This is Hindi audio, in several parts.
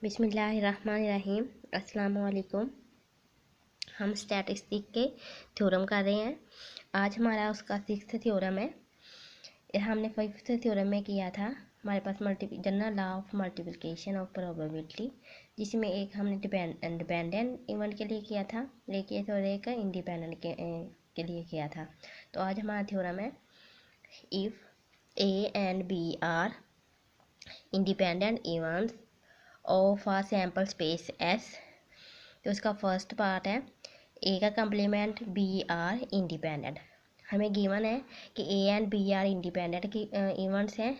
बिस्मिल्लाहिर्रहमानिर्रहीम। अस्सलाम वालेकुम। हम स्टैटिस्टिक के थ्योरम कर रहे हैं। आज हमारा उसका 6th थ्योरम है। हमने 5th थ्योरम में किया था हमारे पास general law of multiplication of probability, जिसमें एक हमने डिपेंडेंट इवेंट के लिए किया था, एक और एक इंडिपेंडेंट के लिए किया था। तो आज हमारा थ्योरम है if A and B are independent events of a sample space S. तो उसका फर्स्ट पार्ट है ए का कम्प्लीमेंट बी आर इंडिपेंडेंट। हमें गिवन है कि A and B are independent की इवेंट्स हैं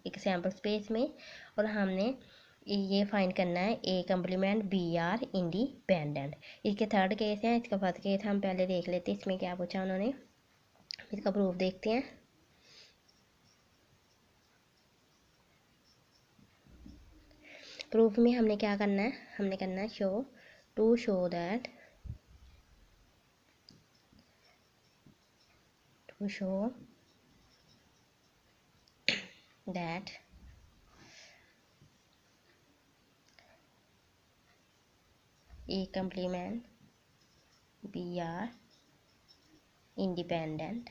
एक सैम्पल स्पेस में, और हमने ये फाइंड करना है A complement B are independent. इसके थर्ड केस है, इसका फर्स्ट केस हम पहले देख लेते हैं इसमें क्या पूछा उन्होंने। इसका प्रूफ देखते हैं। प्रूफ में हमने क्या करना है, हमने करना है show that A complement B are independent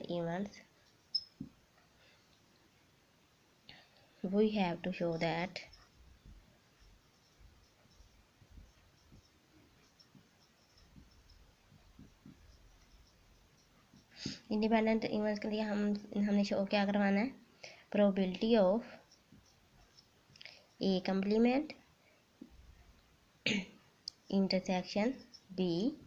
events. We have to show that independent events के लिए हमने शो क्या करवाना है, probability of A complement intersection B,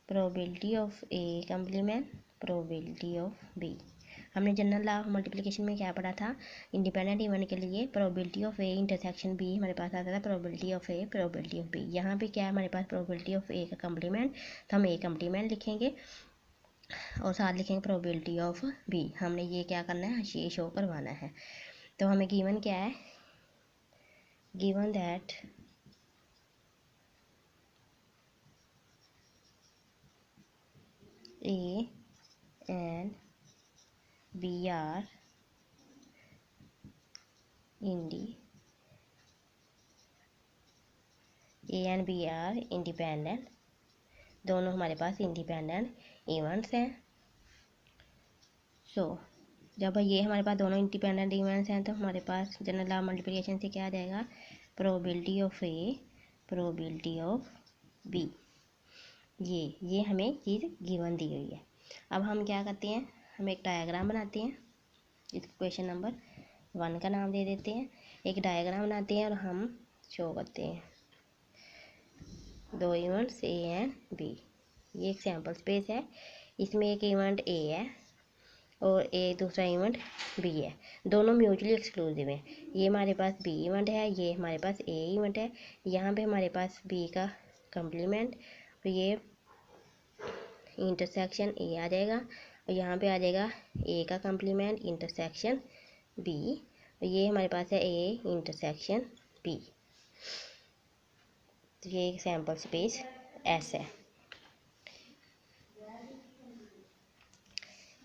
probability of A complement probability of B. हमने जनरल लॉ ऑफ मल्टीप्लिकेशन में क्या पढ़ा था, इंडिपेंडेंट इवेंट के लिए probability of A intersection B हमारे पास आता था probability of A probability of B. यहाँ पे क्या है हमारे पास प्रोबेबिलिटी ऑफ ए का कम्प्लीमेंट, तो हम ए कम्प्लीमेंट लिखेंगे और साथ लिखेंगे प्रोबेबिलिटी ऑफ बी। हमने ये क्या करना है, ये शो करवाना है। तो हमें गिवन क्या है, given that A and B are independent, दोनों हमारे पास इंडिपेंडेंट इवेंट्स हैं। जब ये हमारे पास दोनों इंडिपेंडेंट इवेंट्स हैं तो हमारे पास जनरल लॉ मल्टीप्लिकेशन से क्या आ जाएगा, probability of A probability of B. ये हमें चीज़ गिवन दी गई है। अब हम क्या करते हैं, हम एक डायग्राम बनाते हैं। इस क्वेश्चन नंबर 1 का नाम दे देते हैं। एक डायग्राम बनाते हैं और हम शो करते हैं दो इवेंट्स ए एंड बी। ये एक सैम्पल स्पेस है, इसमें एक इवेंट ए है और एक दूसरा इवेंट बी है, दोनों म्यूचुअली एक्सक्लूसिव हैं। ये हमारे पास बी इवेंट है, ये हमारे पास ए इवेंट है। यहाँ पे हमारे पास बी का कम्प्लीमेंट, तो ये इंटरसेक्शन ए आ जाएगा, और यहाँ पे आ जाएगा ए का कम्प्लीमेंट इंटरसेक्शन बी, और ये हमारे पास है ए इंटरसेक्शन बी। तो ये एक सैम्पल स्पेस एस है।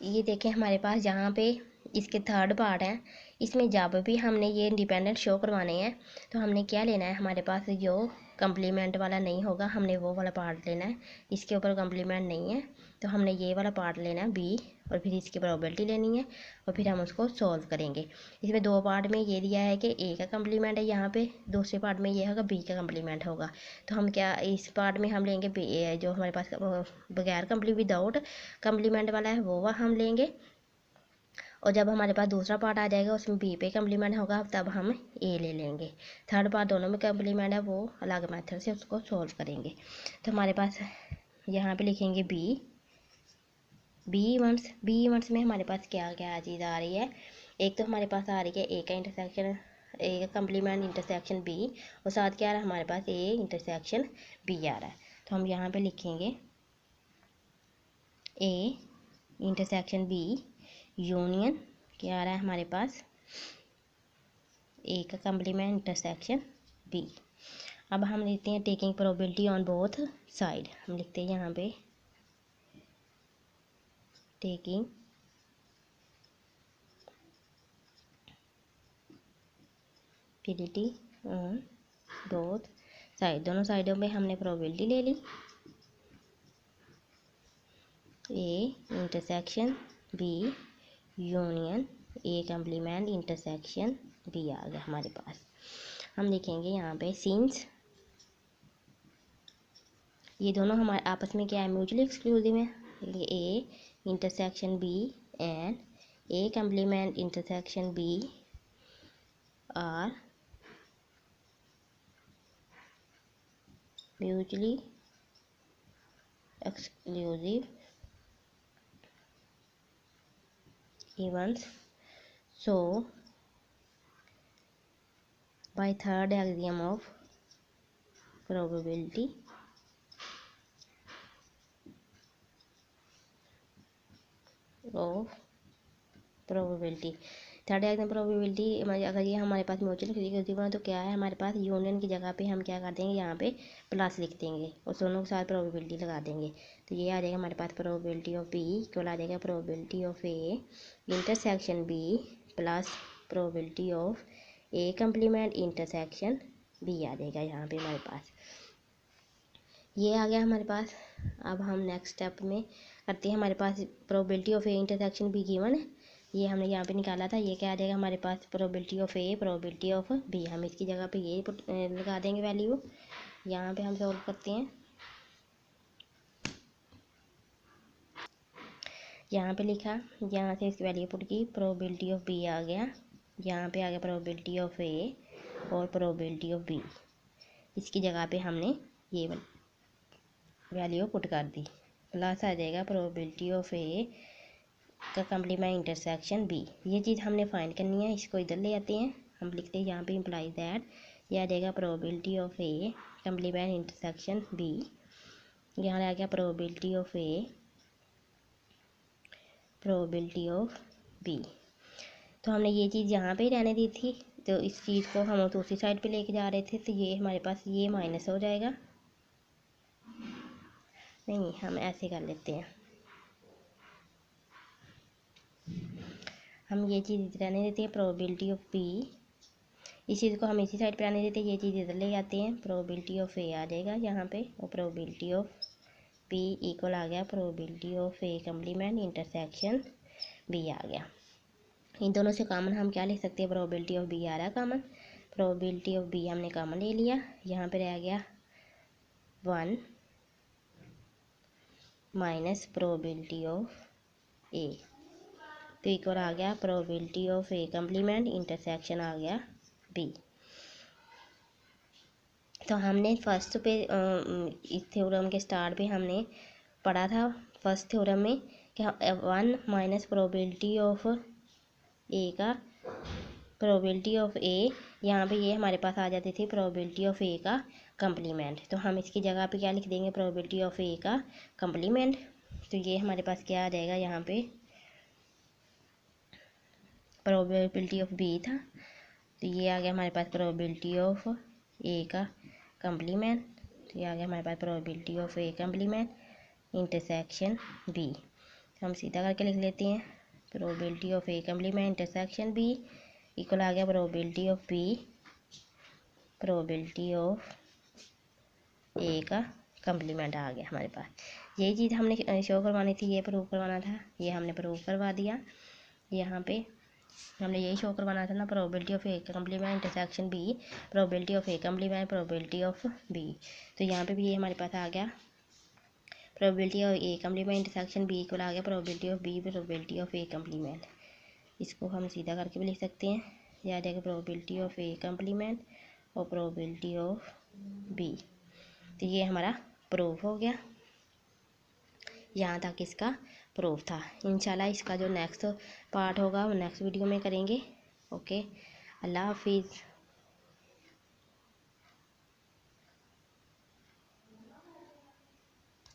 ये देखें हमारे पास जहाँ पे इसके थर्ड पार्ट है, इसमें जब भी हमने ये इंडिपेंडेंट शो करवाने हैं तो हमने क्या लेना है, हमारे पास जो कम्प्लीमेंट वाला नहीं होगा हमने वो वाला पार्ट लेना है। इसके ऊपर कम्प्लीमेंट नहीं है तो हमने ये वाला पार्ट लेना है बी, और फिर इसकी प्रोबेबिलिटी लेनी है और फिर हम उसको सॉल्व करेंगे। इसमें दो पार्ट में ये दिया है कि ए का कम्प्लीमेंट है, यहाँ पे दूसरे पार्ट में ये होगा बी का कम्प्लीमेंट होगा। तो हम क्या इस पार्ट में हम लेंगे बी, जो हमारे पास बगैर विदाउट कम्प्लीमेंट वाला है वो हम लेंगे, और जब हमारे पास दूसरा पार्ट आ जाएगा उसमें बी पे कम्प्लीमेंट होगा तब हम ए ले लेंगे। थर्ड पार्ट दोनों में कम्प्लीमेंट है वो अलग मेथड से उसको सॉल्व करेंगे। तो हमारे पास यहाँ पे लिखेंगे बी इवेंट्स में हमारे पास क्या क्या चीज़ आ रही है। एक तो हमारे पास आ रही है ए का इंटरसेक्शन, ए का कम्प्लीमेंट इंटरसेक्शन बी, और साथ क्या आ रहा है हमारे पास ए इंटरसेक्शन बी आ रहा है। तो हम यहाँ पे लिखेंगे ए इंटरसेक्शन बी यूनियन क्या आ रहा है हमारे पास ए का कम्प्लीमेंट इंटरसेक्शन बी। अब हम लिखते हैं taking probability on both side, हम लिखते हैं यहाँ पे taking probability on both side, दोनों साइडों पे हमने प्रोबेबिलिटी ले ली। A intersection B union A complement intersection B आ गया हमारे पास। हम लिखेंगे यहाँ पे सिंस ये दोनों हमारे आपस में क्या है, म्यूचुअली एक्सक्लूसिव है। A intersection B and A complement intersection B are mutually exclusive events, so by third axiom of probability third exam probability अगर ये हमारे पास म्यूचुअल एक्सक्लूसिव है तो क्या है हमारे पास यूनियन की जगह पे हम क्या कर देंगे, यहाँ पे प्लस लिख देंगे और दोनों के साथ प्रोबेबिलिटी लगा देंगे। तो ये आ जाएगा हमारे पास प्रोबेबिलिटी ऑफ बी इक्वल आ जाएगा probability of A intersection B plus probability of A complement intersection B आ जाएगा यहाँ पे हमारे पास। ये आ गया हमारे पास। अब हम नेक्स्ट स्टेप में करते हैं, हमारे पास probability of A intersection B given है, ये हमने यहाँ पे निकाला था। ये क्या आ जाएगा हमारे पास probability of A probability of B, हम इसकी जगह पे ये लगा देंगे वैल्यू। यहाँ पे हम सॉल्व करते हैं, यहाँ पे लिखा, यहाँ से इसकी वैल्यू पुट की, प्रोबेबिलिटी ऑफ बी आ गया, यहाँ पे आ गया प्रोबेबिलिटी ऑफ ए और प्रोबेबिलिटी ऑफ बी, इसकी जगह पे हमने ये वैल्यू पुट कर दी। प्लस आ जाएगा प्रोबेबिलिटी ऑफ ए का कम्प्लीमेंट इंटरसेक्शन बी। ये चीज़ हमने फाइंड करनी है, इसको इधर ले आते हैं, हम लिखते हैं यहाँ पे इम्प्लाइज दैट, ये आ जाएगा probability of A complement intersection B. यहाँ आ गया probability of A probability of B. तो हमने ये चीज़ यहाँ पे ही रहने दी थी, तो इस चीज़ को हम दूसरी साइड पे लेके जा रहे थे, तो ये हमारे पास ये माइनस हो जाएगा। नहीं, हम ऐसे कर लेते हैं, हम ये चीज़ रहने देते हैं प्रोबेबिलिटी ऑफ बी, इस चीज़ को हम इसी साइड पे आने देते हैं, ये चीज़ इधर ले आते हैं, प्रोबेबिलिटी ऑफ ए आ जाएगा यहाँ पे और प्रोबेबिलिटी ऑफ बी इक्वल आ गया probability of A complement intersection B आ गया। इन दोनों से कॉमन हम क्या ले सकते हैं, प्रोबेबिलिटी ऑफ बी आ रहा है कॉमन, प्रोबेबिलिटी ऑफ बी हमने कॉमन ले लिया, यहाँ पे रह गया 1 माइनस प्रोबेबिलिटी ऑफ ए, तो इक्वल आ गया probability of A complement intersection आ गया बी। तो हमने फर्स्ट पे इस थ्योरम के स्टार्ट पे हमने पढ़ा था फर्स्ट थ्योरम में कि 1 माइनस प्रोबेबिलिटी ऑफ ए का प्रोबेबिलिटी ऑफ ए, यहाँ पे ये हमारे पास आ जाती थी प्रोबेबिलिटी ऑफ ए का कम्प्लीमेंट, तो हम इसकी जगह पे क्या लिख देंगे, प्रोबेबिलिटी ऑफ ए का कम्प्लीमेंट। तो ये हमारे पास क्या आ जाएगा, यहाँ पे प्रोबेबिलिटी ऑफ बी था, तो ये आ गया हमारे पास प्रोबेबिलिटी ऑफ ए का कम्प्लीमेंट, तो ये आ गया हमारे पास probability of A complement intersection B. तो हम सीधा करके लिख लेते हैं, probability of A complement intersection B equal आ गया probability of B probability of A का कम्प्लीमेंट आ गया हमारे पास। यही चीज़ हमने शो करवानी थी, ये प्रूव करवाना था, ये हमने प्रूव करवा दिया। यहाँ पे हमने यही शो करवाना था ना, probability of A complement intersection B probability of A complement probability of B, तो यहाँ पे भी ये हमारे पास आ गया probability of A complement intersection B equal आ गया probability of B probability of A complement. इसको हम सीधा करके भी लिख सकते हैं, ये आ जाएगा प्रोबेबिलिटी ऑफ ए कम्प्लीमेंट और प्रोबेबिलिटी ऑफ बी। तो ये हमारा प्रूफ हो गया, यहाँ तक इसका प्रूफ था। इंशाल्लाह इसका जो नेक्स्ट पार्ट होगा वो नेक्स्ट वीडियो में करेंगे। ओके, अल्लाह हाफिज़।